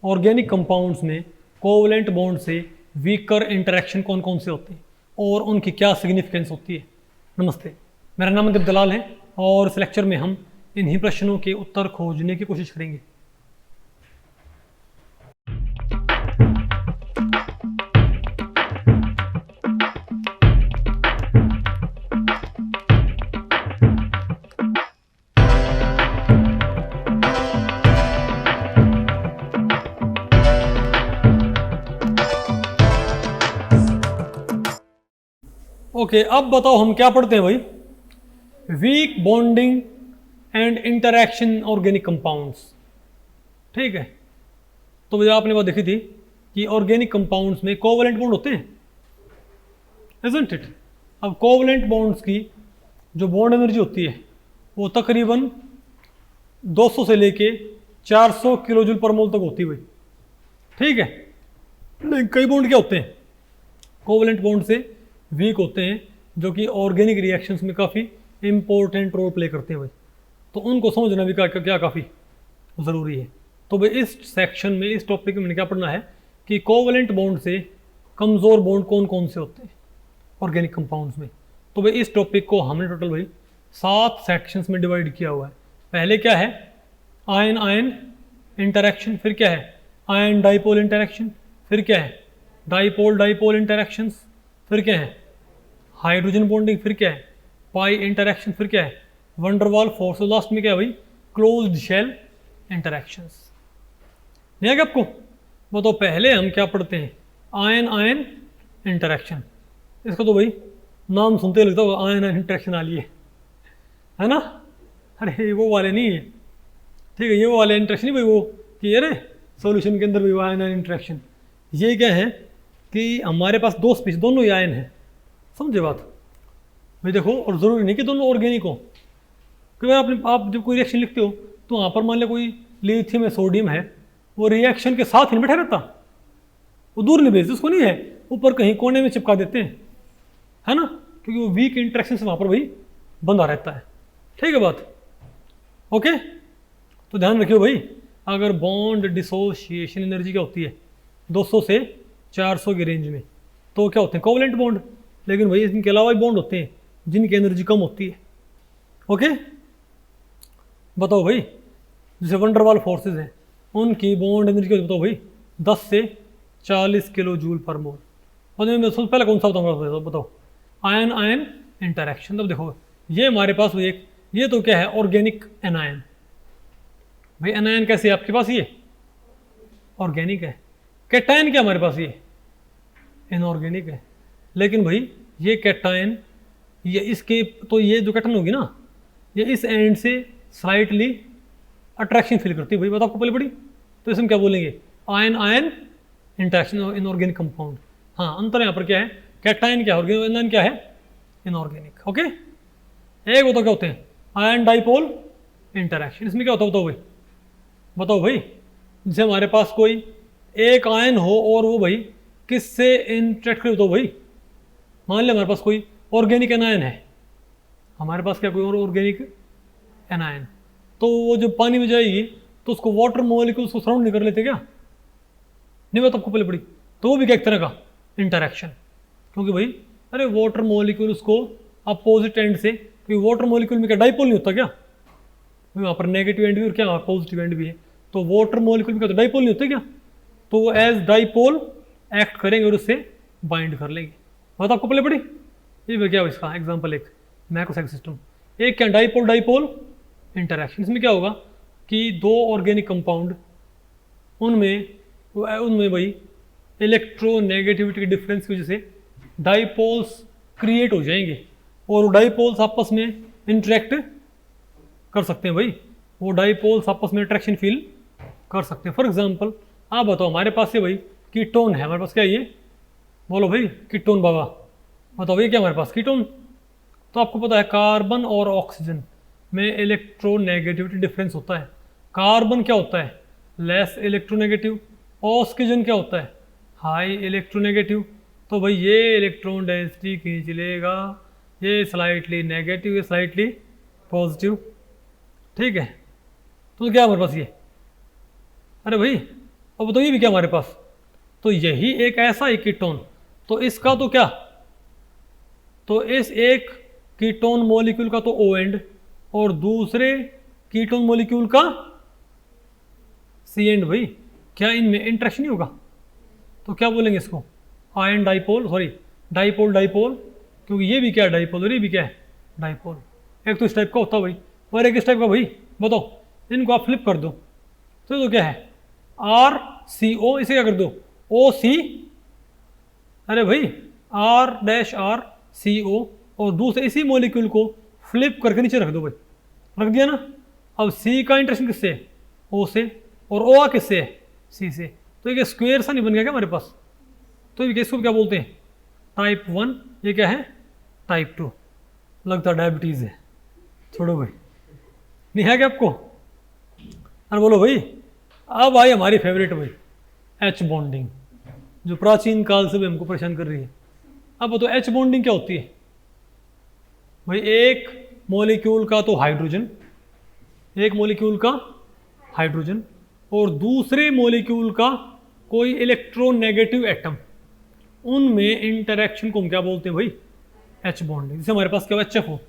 Organic compounds में covalent bond से weaker interaction कौन कौन से होते हैं और उनकी क्या सिग्निफिकेंस होती है। नमस्ते, मेरा नाम अदीब दलाल है और इस लेक्चर में हम इन्हीं प्रश्नों के उत्तर खोजने की कोशिश करेंगे। ओके, अब बताओ हम क्या पढ़ते हैं भाई। Weak bonding and interaction organic compounds. ठीक है, तो मुझे आपने बात देखी थी कि ऑर्गेनिक कंपाउंड्स में कोवलेंट बॉन्ड होते हैं, इजंट इट। अब कोवलेंट बॉन्ड्स की जो बॉन्ड एनर्जी होती है वो तकरीबन 200 से लेके 400 किलो जूल पर मोल तक होती है भाई। ठीक है, लेकिन कई बॉन्ड क्या होते हैं कोवलेंट बॉन्ड से वीक होते हैं, जो कि ऑर्गेनिक रिएक्शंस में काफ़ी इंपॉर्टेंट रोल प्ले करते हैं भाई। तो उनको समझना भी क्या काफ़ी ज़रूरी है। तो भाई इस सेक्शन में, इस टॉपिक में मैंने क्या पढ़ना है कि कोवलेंट बॉन्ड से कमज़ोर बॉन्ड कौन कौन से होते हैं ऑर्गेनिक कंपाउंड्स में। तो भाई इस टॉपिक को हमने टोटल भाई 7 सेक्शंस में डिवाइड किया हुआ है। पहले क्या है, आयन आयन इंटरेक्शन, फिर क्या है आयन डाइपोल इंटरेक्शन, फिर क्या है डाइपोल डाइपोल इंटरेक्शंस, फिर क्या है हाइड्रोजन बॉन्डिंग, फिर क्या है पाई इंटरेक्शन, फिर क्या है वंडरवाल फोर्स, लास्ट में क्या है भाई क्लोज्ड शेल इंटरेक्शंस। नहीं है क्या आपको? बताओ पहले हम क्या पढ़ते हैं, आयन आयन इंटरेक्शन। इसका तो भाई नाम सुनते लगता होगा आयन आयन इंटरेक्शन आ लिए, है ना। अरे वो वाले नहीं है, ठीक है, ये वो वाले इंटरेक्शन नहीं भाई, वो कि अरे सॉल्यूशन के अंदर भी वो आयन आयन इंटरेक्शन। ये क्या है कि हमारे पास दो स्पीश, दोनों ही आयन है, समझे बात भाई। देखो, और ज़रूरी नहीं कि दोनों ऑर्गेनिक हो, क्योंकि आप जब कोई रिएक्शन लिखते हो तो वहाँ पर मान लिया कोई लिथियम है, सोडियम है, वो रिएक्शन के साथ ही बैठा रहता, वो दूर नहीं भेजते, उसको नहीं है ऊपर कहीं कोने में चिपका देते हैं, है ना, क्योंकि वो वीक इंटरेक्शन से वहाँ पर भाई बंधा रहता है। ठीक है बात, ओके। तो ध्यान रखियो भाई, अगर बॉन्ड डिसोसिएशन एनर्जी क्या होती है 200 से 400 की रेंज में, तो क्या होते हैं कोवलेंट बॉन्ड। लेकिन भाई इनके अलावा भी बॉन्ड होते हैं जिनकी एनर्जी कम होती है। ओके, बताओ भाई, जैसे वंडरवाल फोर्सेस हैं उनकी बॉन्ड एनर्जी क्या बताओ भाई 10 से 40 किलो जूल पर मोल। और मैं सबसे पहले कौन सा बताऊँ, बताओ आयन आयन इंटरेक्शन। तब देखो ये हमारे पास एक, ये तो क्या है ऑर्गेनिक एनायन। भाई एनायन कैसे है आपके पास, ये ऑर्गेनिक है। कैटायन क्या हमारे पास, ये इनऑर्गेनिक है। लेकिन भाई ये कैटायन, ये इसके, तो ये जो कैटायन होगी ना, ये इस एंड से स्लाइटली अट्रैक्शन फील करती है भाई, बात आपको पहले पड़ी। तो इसमें क्या बोलेंगे ion ion interaction inorganic compound. हाँ, अंतर यहाँ पर क्या है, कैटायन क्या है ऑर्गेनिक, एनायन क्या है इनऑर्गेनिक। ओके, एक बताओ क्या होते हैं आयन डाइपोल इंटरेक्शन। इसमें क्या होता है बताओ भाई, जैसे हमारे पास कोई एक आयन हो और वो भाई किससे इंटरेक्ट करे, तो भाई मान लिया हमारे पास कोई ऑर्गेनिक एनायन है, हमारे पास क्या कोई और ऑर्गेनिक एनायन, तो वो जब पानी में जाएगी तो उसको वाटर मॉलिक्यूल उसको सराउंड नहीं कर लेते क्या, नहीं बात आपको पहले पड़ी। तो वो भी क्या एक तरह का इंटरेक्शन, क्योंकि भाई अरे वाटर मॉलिक्यूल उसको अपोजिट एंड से, क्योंकि वाटर मॉलिक्यूल में क्या डाइपोल नहीं होता क्या, वहाँ पर नेगेटिव एंड भी और क्या पॉजिटिव एंड भी है, तो वाटर मॉलिक्यूल में क्या तो डाइपोल नहीं होता क्या, तो वो एज डाइपोल एक्ट करेंगे और उससे बाइंड कर लेंगे। बात आपको पहले पड़ी। ये क्या हो इसका एग्जांपल, एक मैक्रोसाइक्लिक सिस्टम, एक क्या डाइपोल डाइपोल इंटरेक्शन। इसमें क्या होगा कि दो ऑर्गेनिक कंपाउंड, उनमें भाई इलेक्ट्रोनेगेटिविटी के डिफरेंस की वजह से डाइपोल्स क्रिएट हो जाएंगे और वो डाइपोल्स आपस में इंटरेक्ट कर सकते हैं भाई, वो डाइपोल्स आपस में अट्रैक्शन फील कर सकते हैं। फॉर एग्जांपल आप बताओ, हमारे पास ये भाई कीटोन है, हमारे पास क्या है ये, बोलो भाई कीटोन बाबा, बताओ ये क्या हमारे पास कीटोन। तो आपको पता है कार्बन और ऑक्सीजन में इलेक्ट्रोनेगेटिविटी डिफरेंस होता है। कार्बन क्या होता है लेस इलेक्ट्रोनेगेटिव, ऑक्सीजन क्या होता है हाई इलेक्ट्रोनेगेटिव। तो भाई ये इलेक्ट्रॉन डेंसिटी खींच लेगा, ये स्लाइटली नेगेटिव, ये स्लाइटली पॉजिटिव। ठीक है, तो क्या हमारे पास ये, अरे भाई अब बताओ ये भी क्या हमारे पास, तो यही एक ऐसा ही कीटोन, तो इसका तो क्या, तो इस एक कीटोन मॉलिक्यूल का तो ओ एंड और दूसरे कीटोन मॉलिक्यूल का सी एंड। भाई क्या इनमें इंटरेक्शन नहीं होगा, तो क्या बोलेंगे इसको, ion dipole, sorry dipole dipole, क्योंकि ये भी क्या है डाइपोल और ये भी क्या है डाइपोल। एक तो इस टाइप का होता है भाई और एक इस टाइप का। भाई बताओ इनको आप फ्लिप कर दो तो क्या है आर सी ओ, इसे क्या कर दो ओ सी, अरे भाई आर डैश आर सी ओ, और दूसरे इसी मॉलिक्यूल को फ्लिप करके नीचे रख दो भाई, रख दिया ना। अब सी का इंटरेक्शन किससे है ओ से, और ओ किससे है सी से, तो ये स्क्वायर सा नहीं बन गया क्या हमारे पास, तो ये इसको क्या बोलते हैं टाइप 1, ये क्या है टाइप 2, लगता डायबिटीज़ है, छोड़ो भाई, नहीं है क्या आपको। अरे बोलो भाई, अब आई हमारी फेवरेट भाई एच बॉन्डिंग, जो प्राचीन काल से भी हमको परेशान कर रही है। अब बताओ एच बॉन्डिंग क्या होती है भाई, एक मॉलिक्यूल का तो हाइड्रोजन, एक मॉलिक्यूल का हाइड्रोजन और दूसरे मॉलिक्यूल का कोई इलेक्ट्रोनेगेटिव एटम, उनमें इंटरेक्शन को हम क्या बोलते हैं भाई एच बॉन्डिंग। जैसे हमारे पास क्या हो एच एफ हो,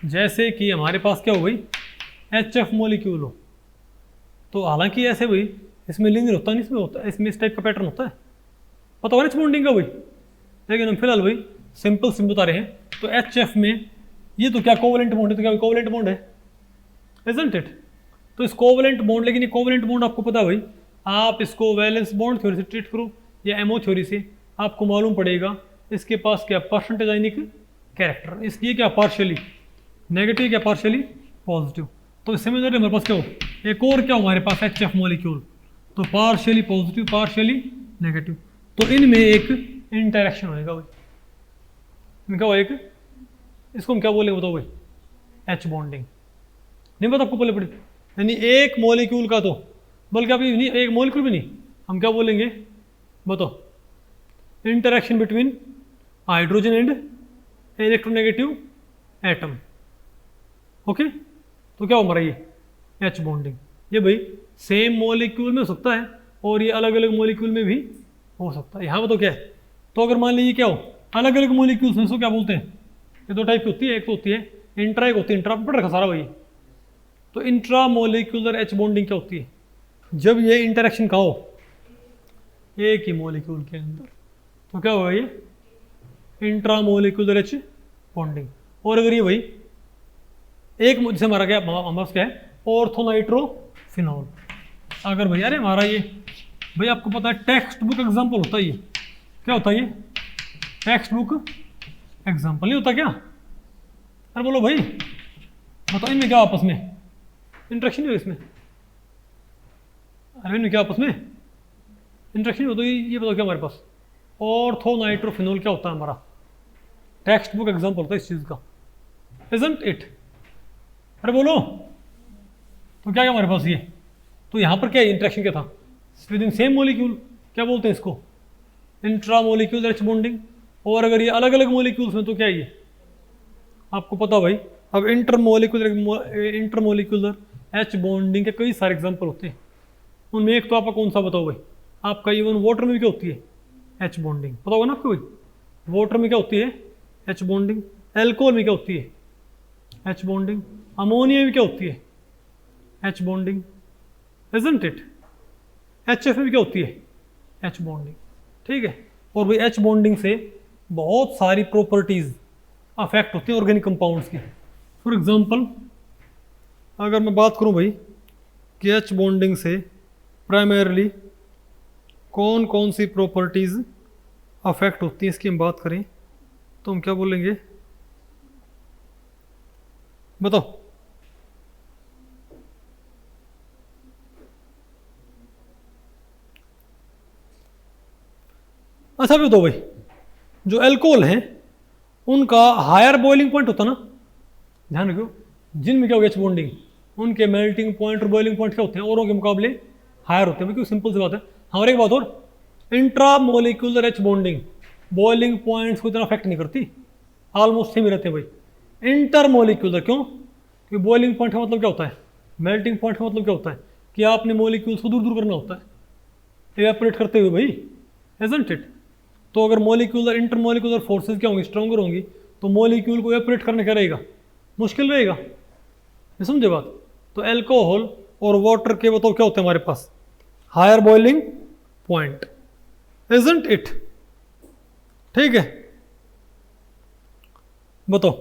जैसे कि हमारे पास क्या हो भाई एच एफ मॉलिक्यूल हो, तो हालांकि ऐसे भाई इसमें लिंक होता नहीं, इसमें होता है, इसमें इस टाइप का पैटर्न होता है, पता हो एच बॉन्डिंग का भाई, लेकिन हम फिलहाल भाई सिंपल बता रहे हैं। तो एच एफ में ये तो क्या कोवलेंट बॉन्ड है, तो क्या कोवलेंट बॉन्ड है इजंट इट, तो इस कोवलेंट बॉन्ड, लेकिन ये कोवलेंट बॉन्ड आपको पता है भाई, आप इसको वैलेंस बॉन्ड थ्योरी से ट्रीट करो या एमओ थ्योरी से, आपको मालूम पड़ेगा इसके पास क्या परसेंटेज आयनिक कैरेक्टर, इसलिए क्या पार्शियली नेगेटिव क्या पार्शियली पॉजिटिव। तो सिमिलरली हमारे पास क्या हो एक और क्या हो हमारे पास एच एफ मॉलिक्यूल, तो पार्शियली पॉजिटिव पार्शियली नेगेटिव, तो इनमें एक इंटरेक्शन होएगा भाई, इनका एक, इसको हम क्या बोलेंगे बताओ भाई एच बॉन्डिंग, नहीं पता आपको पहले पड़ी, यानी एक मॉलिक्यूल का तो, बल्कि आप नहीं एक मॉलिक्यूल भी नहीं, हम क्या बोलेंगे बताओ interaction between hydrogen and electronegative atom, okay. तो क्या हो हमारा ये एच बॉन्डिंग, ये भाई सेम मॉलिक्यूल में हो सकता है और ये अलग अलग मॉलिक्यूल में भी हो सकता है। यहाँ पर तो क्या है, तो अगर मान लीजिए क्या हो अलग अलग मॉलिक्यूल्स में इसको क्या बोलते हैं, ये दो टाइप की होती है, एक तो होती है इंट्रा, एक होती है इंट्रा, पढ़ रखा सारा भाई। तो इंट्रा मोलिकुलर एच बॉन्डिंग क्या होती है, जब ये इंटरेक्शन का हो एक ही मॉलिक्यूल के अंदर, तो क्या होगा ये इंट्रा मोलिकुलर एच बॉन्डिंग। और अगर ये भाई एक जैसे हमारा क्या हमारा क्या है ऑर्थोनाइट्रोफिनॉल, अगर भाई अरे हमारा ये भाई आपको पता है टेक्स्ट बुक एग्जाम्पल होता है, ये क्या होता है ये टेक्स्ट बुक एग्जाम्पल नहीं होता क्या, अरे बोलो भाई बताओ इनमें क्या आपस में इंटरेक्शन नहीं हो इसमें, अरे इनमें क्या आपस में इंटरेक्शन नहीं हो, तो ये बताओ क्या हमारे पास ऑर्थोनाइट्रोफिनॉल क्या होता है हमारा टेक्स्ट बुक एग्जाम्पल होता है इस चीज़ का, इजंट इट। अरे बोलो तो क्या हमारे पास ये, तो यहाँ पर क्या इंटरेक्शन क्या था विद इन सेम मॉलिक्यूल, क्या बोलते हैं इसको इंट्रा मोलिक्यूलर एच बॉन्डिंग। और अगर ये अलग अलग मॉलिक्यूल्स में तो क्या ये आपको पता भाई, अब इंटर मोलिकुलर एच बॉन्डिंग के कई सारे एग्जांपल होते हैं, उनमें एक तो आपका कौन सा बताओ भाई, आपका इवन वाटर में भी क्या होती है एच बॉन्डिंग, पता होगा ना आपको भाई वाटर में क्या होती है एच बॉन्डिंग, एल्कोहल में क्या होती है एच बॉन्डिंग, अमोनिया में क्या होती है H bonding, isn't it. H F में भी क्या होती है एच बॉन्डिंग, ठीक है। और भाई एच बॉन्डिंग से बहुत सारी प्रॉपर्टीज अफेक्ट होती हैं ऑर्गेनिक कंपाउंड्स की। फॉर एग्जांपल अगर मैं बात करूं भाई कि एच बॉन्डिंग से प्राइमरली कौन कौन सी प्रॉपर्टीज अफेक्ट होती हैं, इसकी हम बात करें तो हम क्या बोलेंगे बताओ। अच्छा भी तो भाई जो अल्कोहल हैं उनका हायर बॉइलिंग पॉइंट होता ना, ध्यान रखो जिनमें क्या होगा एच बॉन्डिंग, उनके मेल्टिंग पॉइंट और बॉइलिंग पॉइंट क्या होते हैं औरों के मुकाबले हायर होते हैं, क्योंकि सिंपल सी बात है। हमारे एक बात और intra molecular H bonding boiling points को इतना अफेक्ट नहीं करती, ऑलमोस्ट सेम ही रहते हैं भाई। इंटर मोलिकुलर क्यों, क्योंकि बॉइलिंग पॉइंट का मतलब क्या होता है, मेल्टिंग पॉइंट का मतलब क्या होता है कि आपने मोलिक्यूल्स को दूर दूर करना होता है, एवेपोरेट करते हुए भाई, इजंट इट? तो अगर मॉलिक्यूलर इंटरमॉलिक्यूलर फोर्सेस क्या होंगी, स्ट्रॉन्गर होंगी, तो मॉलिक्यूल को एवेपोरेट करने क्या रहेगा, मुश्किल रहेगा। ये समझे बात? तो एल्कोहल और वाटर के बताओ क्या होते हैं हमारे पास, higher boiling point, isn't it? ठीक है, बताओ।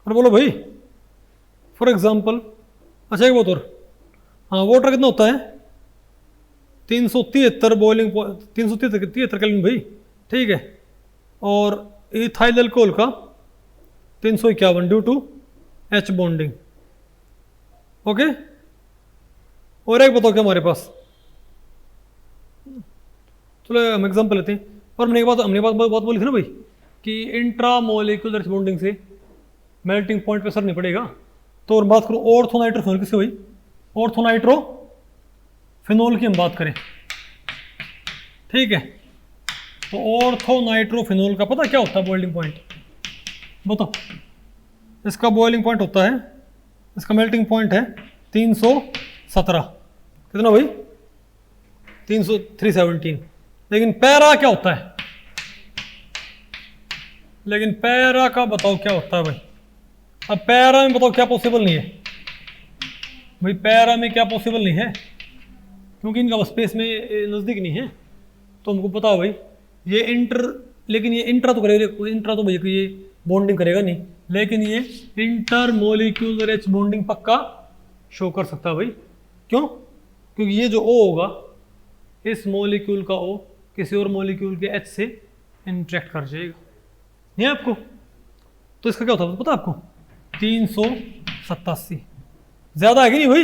और बोलो भाई, फॉर एग्जाम्पल, अच्छा एक बात और, हाँ वाटर कितना होता है, 373 बॉइलिंग, 373 केल्विन भाई, ठीक है। और इथाइल अल्कोहल का 351 due to H bonding, okay. और एक बताओ क्या हमारे पास, चलो हम एग्जाम्पल लेते हैं। पर हमने बात बोली थी ना भाई कि इंट्रा मोलिकुलर बॉन्डिंग से मेल्टिंग पॉइंट पे असर नहीं पड़ेगा। तो और बात करो ऑर्थोनाइट्रोफिनोल किससे भाई, ऑर्थोनाइट्रोफिनोल की हम बात करें, ठीक है। तो ऑर्थोनाइट्रोफिनोल का पता क्या होता है बॉइलिंग पॉइंट, बताओ। इसका बॉइलिंग पॉइंट होता है, इसका मेल्टिंग पॉइंट है 317, कितना भाई, 317। लेकिन पैरा क्या होता है, लेकिन पैरा का बताओ क्या होता है भाई। अब पैरा में बताओ क्या पॉसिबल नहीं है भाई, पैरा में क्या पॉसिबल नहीं है, क्योंकि इनका स्पेस में नज़दीक नहीं है। तो हमको पता भाई ये इंटर, लेकिन ये इंट्रा तो करेगा, इंट्रा तो भैया ये बॉन्डिंग करेगा नहीं, लेकिन ये इंटर मोलिक्यूलर एच बॉन्डिंग पक्का शो कर सकता है भाई। क्यों? क्योंकि ये जो O होगा, इस मोलिक्यूल का O किसी और मोलिक्यूल के H से इंटरेक्ट कर जाएगा, नहीं आपको? तो इसका क्या होता है पता आपको, 387, ज्यादा है कि नहीं भाई?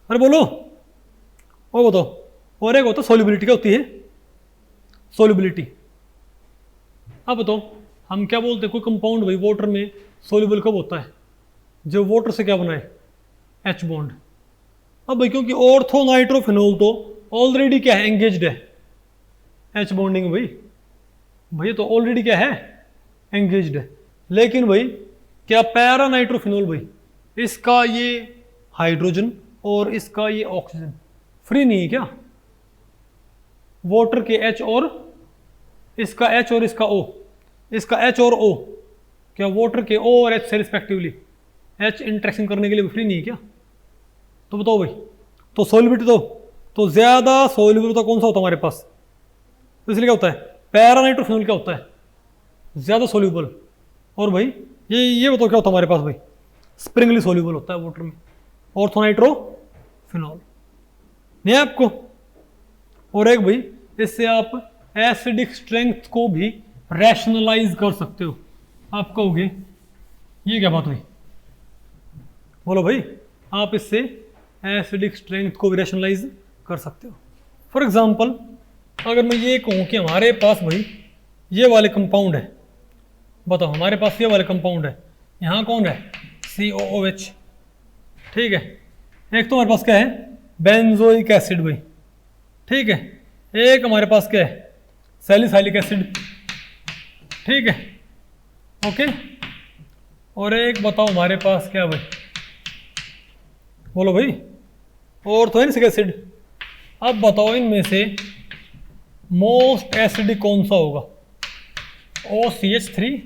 अरे बोलो, और बताओ। और एक होता है सोल्यूबिलिटी, क्या होती है सोल्यूबिलिटी? अब बताओ हम क्या बोलते हैं, कोई कंपाउंड भाई वाटर में सोल्यूबल कब होता है, जब वाटर से क्या बनाए, एच बॉन्ड। अब भाई क्योंकि ऑर्थोनाइट्रोफिनोल तो ऑलरेडी क्या है, एंगेज्ड है एच बॉन्डिंग भाई, भैया तो ऑलरेडी क्या है, एंगेज्ड है। लेकिन भाई क्या पैरानाइट्रोफिनोल भाई, इसका ये हाइड्रोजन और इसका ये ऑक्सीजन फ्री नहीं है क्या, वाटर के H और इसका H और इसका O, इसका H और O, क्या वाटर के O और H से रिस्पेक्टिवली H इंटरेक्शन करने के लिए फ्री नहीं है क्या? तो बताओ भाई, तो सोल्यूबिलिटी तो ज्यादा सोल्यूबल तो कौन सा होता है हमारे पास, तो इसलिए क्या होता है, पैरानाइट्रोफिनोल क्या होता है, ज्यादा सोल्यूबल। और भाई ये बताओ क्या होता है हमारे पास भाई, स्प्रिंगली सोल्यूबल होता है वाटर में, ऑर्थोनाइट्रोफिनोल, नहीं है आपको? और एक भाई इससे आप एसिडिक स्ट्रेंथ को भी रैशनलाइज कर सकते हो। आप कहोगे ये क्या बात हुई, बोलो भाई, आप इससे एसिडिक स्ट्रेंथ को भी रैशनलाइज कर सकते हो। फॉर एग्जांपल अगर मैं ये कहूँ कि हमारे पास भाई ये वाले कंपाउंड है, बताओ हमारे पास ये वाले कंपाउंड है, यहाँ कौन है, COOH, ठीक है। एक तो हमारे पास क्या है, बेंजोइक एसिड भाई, ठीक है। एक हमारे पास क्या है, सैलिसाइलिक एसिड, ठीक है, ओके। और एक बताओ हमारे पास क्या भाई, बोलो भाई, ऑर्थोनिक एसिड। अब बताओ इनमें से मोस्ट एसिडिक कौन सा होगा, OCH3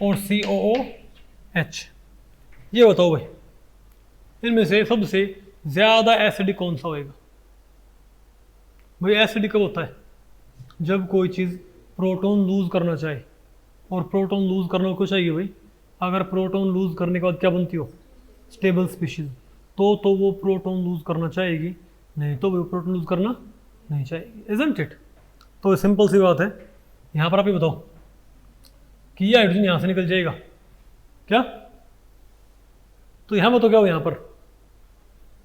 और COOH, ये बताओ भाई इनमें से सबसे ज्यादा एसिडिक कौन सा होएगा? भाई एसिडिक कब होता है, जब कोई चीज़ प्रोटॉन लूज करना चाहे, और प्रोटॉन लूज करना को चाहिए भाई, अगर प्रोटॉन लूज करने के बाद क्या बनती हो, स्टेबल स्पीशीज, तो वो प्रोटॉन लूज करना चाहेगी, नहीं तो वो प्रोटॉन लूज करना नहीं चाहेगी, इजंट इट? तो सिंपल सी बात है। यहाँ पर आप ये बताओ कि ये हाइड्रोजन यहाँ से निकल जाएगा क्या, तो यहाँ बताओ क्या हो, यहाँ पर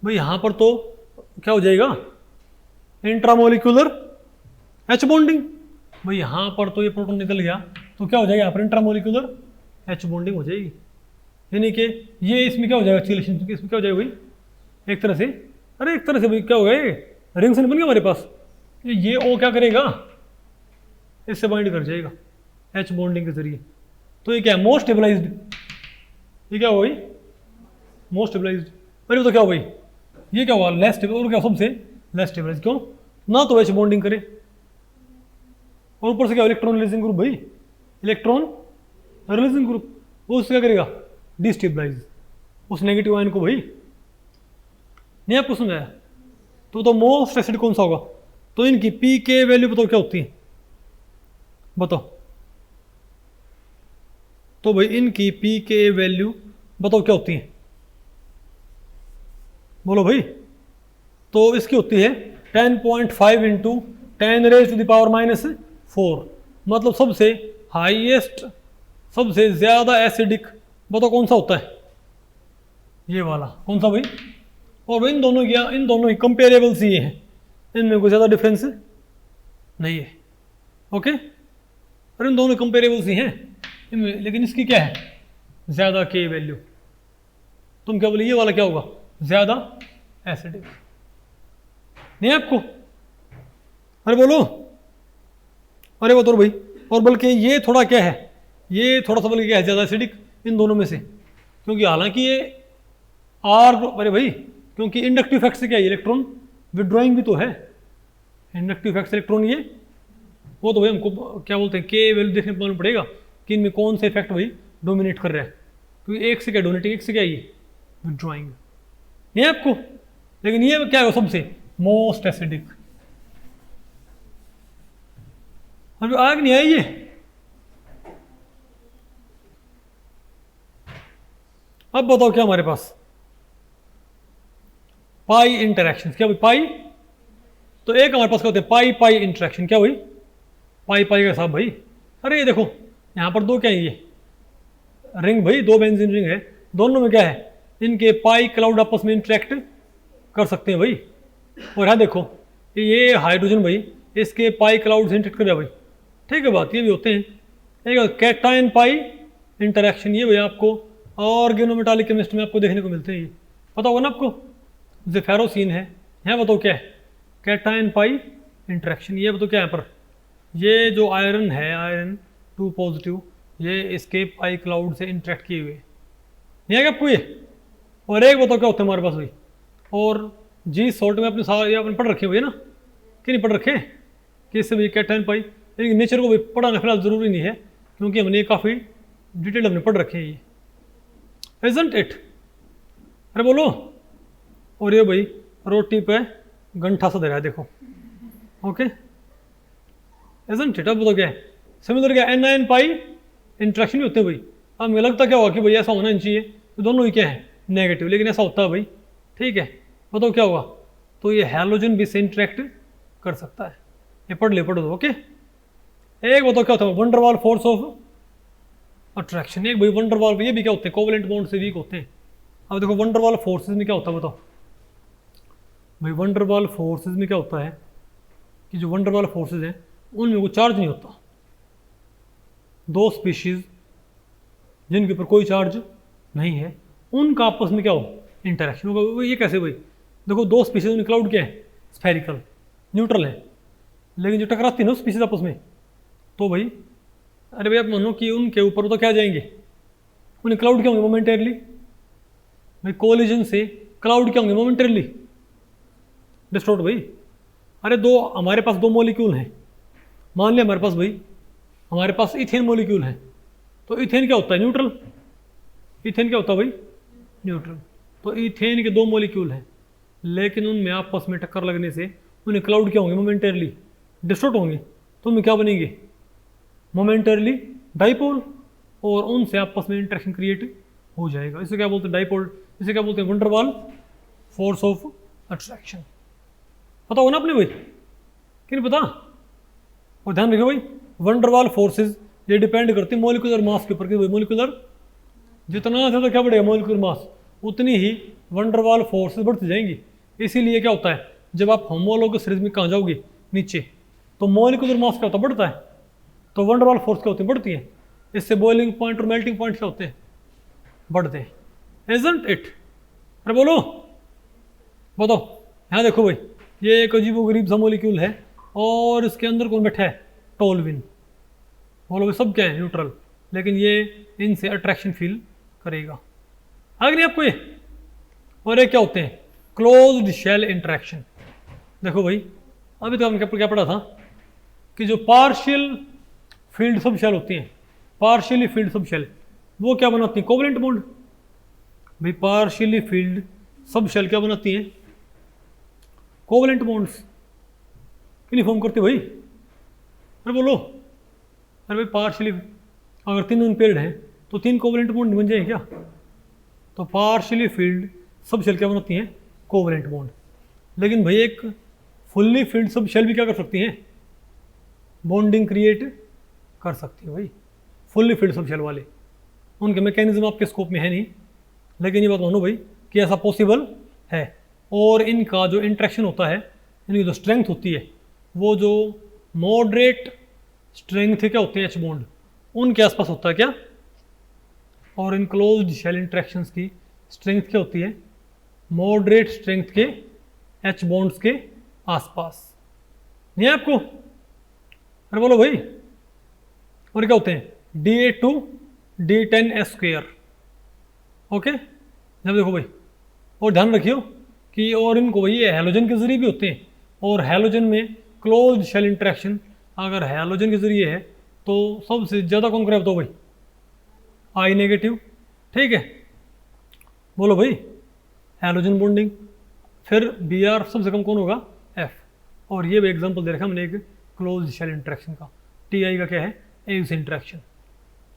भाई यहाँ पर तो क्या हो जाएगा, इंट्रामोलिकुलर एच बॉन्डिंग। भाई यहाँ पर तो ये प्रोटॉन निकल गया, तो क्या हो जाएगा यहाँ पर, इंट्रामोलिकुलर एच बॉन्डिंग हो जाएगी, यानी कि ये इसमें क्या हो जाएगा, चिलेशन, इसमें क्या हो जाएगा भाई, एक तरह से, अरे एक तरह से भाई क्या हो गया, रिंग से बन गया हमारे पास, ये O क्या करेगा, इससे बाइंड कर जाएगा एच बॉन्डिंग के जरिए, तो ये क्या है, मोस्ट स्टेबलाइज्ड। ये क्या हुआ भाई, मोस्ट स्टेबलाइज्ड। अरे तो क्या हुआ भाई, ये क्या हुआ, लेस स्टेबल। और क्या सबसे लेस स्टेबलाइज्ड, क्यों ना तो वैसे बॉन्डिंग करे, और ऊपर से क्या इलेक्ट्रॉन रिलीजिंग ग्रुप भाई, इलेक्ट्रॉन रिलीजिंग ग्रुप, वो उससे क्या करेगा, डिस्टेबलाइज उस नेगेटिव आयन को भाई। नहीं आपको समझाया? तो मोस्ट एसिड कौन सा होगा, तो इनकी पी के वैल्यू बताओ क्या होती है, बताओ। तो भाई इनकी पी के वैल्यू बताओ क्या होती है, बोलो भाई। तो इसकी होती है 10.5 इंटू 10⁻⁻⁴, मतलब सबसे हाईएस्ट, सबसे ज्यादा एसिडिक, बताओ कौन सा होता है, ये वाला कौन सा भाई। और इन दोनों की कंपेरेबल्स ये हैं, इनमें कोई ज़्यादा डिफरेंस नहीं है, ओके। और इन दोनों कंपेरेबल्स ही हैं इनमें, लेकिन इसकी क्या है, ज़्यादा के वैल्यू। तुम क्या बोले, ये वाला क्या होगा, ज़्यादा एसिडिक, नहीं आपको? अरे बोलो, अरे बताओ भाई। और बल्कि ये थोड़ा क्या है, ये थोड़ा सा बल्कि क्या है, ज़्यादा एसिडिक इन दोनों में से, क्योंकि हालांकि ये अरे भाई, क्योंकि इंडक्टिव इफेक्ट से क्या है, इलेक्ट्रॉन विड्रॉइंग भी तो है, इंडक्टिव इफेक्ट से इलेक्ट्रॉन ये, वो तो भाई हमको क्या बोलते हैं, के वैल्यू देखने पर मालूम पड़ेगा कि इनमें कौन सा इफेक्ट भाई डोमिनेट कर रहा है, क्योंकि एक से क्या डोमिनेटिंग, एक से क्या ये विड्रॉइंग, ये आपको। लेकिन ये क्या है सबसे मोस्ट एसिडिक। अभी आग नहीं आई ये, अब बताओ क्या हमारे पास, पाई इंटरेक्शन, क्या भाई पाई। तो एक हमारे पास क्या होते हैं, पाई पाई इंटरेक्शन, क्या भाई पाई पाई का साहब भाई। अरे ये देखो यहाँ पर दो क्या है, ये रिंग भाई, दो बेंजीन रिंग है, दोनों में क्या है, इनके पाई क्लाउड आपस में इंटरेक्ट कर सकते हैं भाई। और यहाँ देखो ये हाइड्रोजन भाई, इसके पाई क्लाउड से इंटरेक्ट कर रहा भाई, ठीक है बात, ये भी होते हैं। एक कैटायन पाई इंटरेक्शन, ये भाई आपको ऑर्गेनोमेटालिक केमिस्ट्री में आपको देखने को मिलते हैं, ये पता होगा ना आपको, जो फेरोसीन है, यहाँ बताओ क्या है, कैटायन पाई इंटरेक्शन। ये बताओ क्या है पर, ये जो आयरन है, आयरन 2 पॉजिटिव, ये इसके पाई क्लाउड से इंटरेक्ट किए हुए, नहीं है क्या आपको ये। और एक बताओ क्या होता है हमारे पास भाई, और जी सॉल्ट में अपने सारे आपने पढ़ रखे हुए ना, कि नहीं पढ़ रखे, कि इससे भाई कैटायन पाई, लेकिन नेचर को भी पढ़ाना फिलहाल ज़रूरी नहीं है, क्योंकि हमने काफ़ी डिटेल हमने पढ़ रखे हैं ये, इजंट इट। अरे बोलो। और ये भाई रोटी पे गंठा सा दे रहा है, देखो, ओके, इजंट इट। अब बताओ क्या है, सिमिलर क्या, एन पाई इंट्रैक्शन भी होते हैं भाई। अब मुझे लगता क्या होगा कि भाई ऐसा होना नहीं चाहिए, तो दोनों ही क्या है नेगेटिव, लेकिन ऐसा होता है भाई, ठीक है। बताओ क्या होगा, तो ये हैलोजन भी से इंटरेक्ट कर सकता है, ये पढ़ दो, ओके। एक बताओ क्या होता है, वंडरवाल फोर्स ऑफ अट्रैक्शन। एक भाई वंडरवाल, ये भी क्या होते हैं, कोवलेंट बॉन्ड से वीक होते हैं। अब देखो वंडरवाल फोर्सेस में क्या होता है, बताओ भाई। वंडरवाल फोर्सेस में क्या होता है कि जो वंडरवाल फोर्सेस हैं उनमें कोई चार्ज नहीं होता, दो स्पीशीज जिनके ऊपर कोई चार्ज नहीं है, उनका आपस में क्या हो, इंटरेक्शन होगा। ये कैसे भाई, देखो दो स्पीशीज में क्लाउड क्या है, स्फेरिकल न्यूट्रल है, लेकिन जो टकराती है ना स्पीशीज आपस में, तो भाई अरे भाई आप मानो कि उनके ऊपर तो क्या जाएंगे, उन्हें क्लाउड क्या होंगे, मोमेंटरली भाई, कोलिजन से क्लाउड क्या होंगे, मोमेंटरली डिस्टॉर्ट भाई। अरे दो हमारे पास दो मॉलिक्यूल हैं, मान लिया हमारे पास भाई, हमारे पास इथेन मॉलिक्यूल है, तो इथेन क्या होता है, न्यूट्रल। इथेन क्या होता है भाई, न्यूट्रल। तो इथेन के दो मॉलिक्यूल हैं, लेकिन उनमें आपस में टक्कर लगने से उन्हें क्लाउड क्या होंगे, मोमेंटरली डिस्टॉर्ट होंगे, तो उनमें क्या बनेंगे, मोमेंटरली डाइपोल, और उनसे आपस में इंटरेक्शन क्रिएट हो जाएगा। इसे क्या बोलते हैं, डाइपोल। इसे क्या बोलते हैं, वंडरवाल फोर्स ऑफ अट्रैक्शन। पता हो ना आपने भाई, कि नहीं पता। और ध्यान रखिए भाई, वंडरवाल फोर्सेस ये डिपेंड करती है मॉलिक्यूलर मास के ऊपर, कि भाई मॉलिक्यूलर जितना ज़्यादा क्या बढ़ेगा मॉलिक्यूलर मास, उतनी ही वंडरवाल फोर्सेस बढ़ती जाएंगी। इसीलिए क्या होता है, जब आप होमोलोगस सीरीज में कहाँ जाओगे, नीचे, तो मॉलिक्यूलर मास क्या होता है, बढ़ता है, तो वंडरवाल फोर्स क्या होती है, बढ़ती है। इससे बॉइलिंग पॉइंट और मेल्टिंग पॉइंट क्या होते हैं, बढ़ते हैं, इजंट इट। अरे बोलो, बताओ। यहाँ देखो भाई, ये एक अजीबोगरीब सा मॉलिक्यूल है, और इसके अंदर कौन बैठा है, टोल्विन। बोलो भाई सब क्या है, न्यूट्रल। लेकिन ये इनसे अट्रैक्शन फील करेगा। आगे नहीं आपको ये। और ये क्या होते हैं? Closed shell interaction. देखो भाई, अभी तो हमने क्या पढ़ा था कि जो पार्शियल फील्ड सब शेल होती हैं, पार्शियली फील्ड सब शेल, वो क्या बनाती हैं? Covalent bond. भाई पार्शियली फील्ड सब शेल क्या बनाती हैं? Covalent bonds. क्यों नहीं फॉर्म करते भाई? अरे बोलो। अरे भाई पार्शियली अगर 3 अनपेयर्ड हैं तो 3 कोवलेंट बॉन्ड बन जाए क्या? तो पार्शियली फील्ड सब शेल क्या बनाती हैं? Covalent bond. लेकिन भाई एक फुल्ली फील्ड सब शेल भी क्या कर सकती हैं? बॉन्डिंग क्रिएट कर सकती है भाई। फुल्ली फील्ड सब शेल वाले, उनके मैकेनिज्म आपके स्कोप में है नहीं, लेकिन ये बात मानो भाई कि ऐसा पॉसिबल है। और इनका जो इंट्रैक्शन होता है, इनकी जो स्ट्रेंथ होती है, वो जो मॉडरेट स्ट्रेंथ क्या होती है एच बॉन्ड, उनके आसपास होता है क्या? और इन क्लोज्ड शेल इंट्रैक्शंस की स्ट्रेंथ क्या होती है? मॉडरेट स्ट्रेंथ के एच बॉन्ड्स के आसपास। नहीं है आपको? अरे बोलो भाई। और क्या होते हैं? Da2 D10S²। ओके, जब देखो भाई, और ध्यान रखियो कि और इनको भाई ये हैलोजन के जरिए भी होते हैं, और हैलोजन में क्लोज्ड शेल इंटरेक्शन अगर हैलोजन के जरिए है तो सबसे ज़्यादा कौन करे बताओ भाई? आई नेगेटिव। ठीक है, बोलो भाई, हैलोजन बॉन्डिंग। फिर Br सबसे कम कौन होगा? F। और ये भी एग्जांपल दे रखा हमने एक क्लोज्ड शेल इंटरेक्शन का। Ti का क्या है? Edge interaction.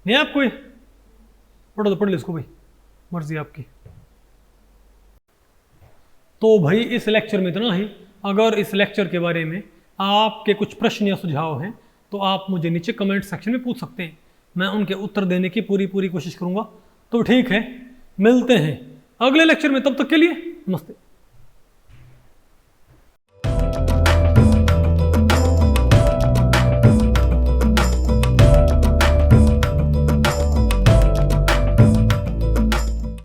नहीं आपको ये पढ़ो तो पढ़ लो इसको भाई, मर्जी आपकी। तो भाई इस लेक्चर में इतना ही। अगर इस लेक्चर के बारे में आपके कुछ प्रश्न या सुझाव हैं तो आप मुझे नीचे कमेंट सेक्शन में पूछ सकते हैं, मैं उनके उत्तर देने की पूरी कोशिश करूंगा। तो ठीक है, मिलते हैं अगले लेक्चर में, तब तक के लिए नमस्ते।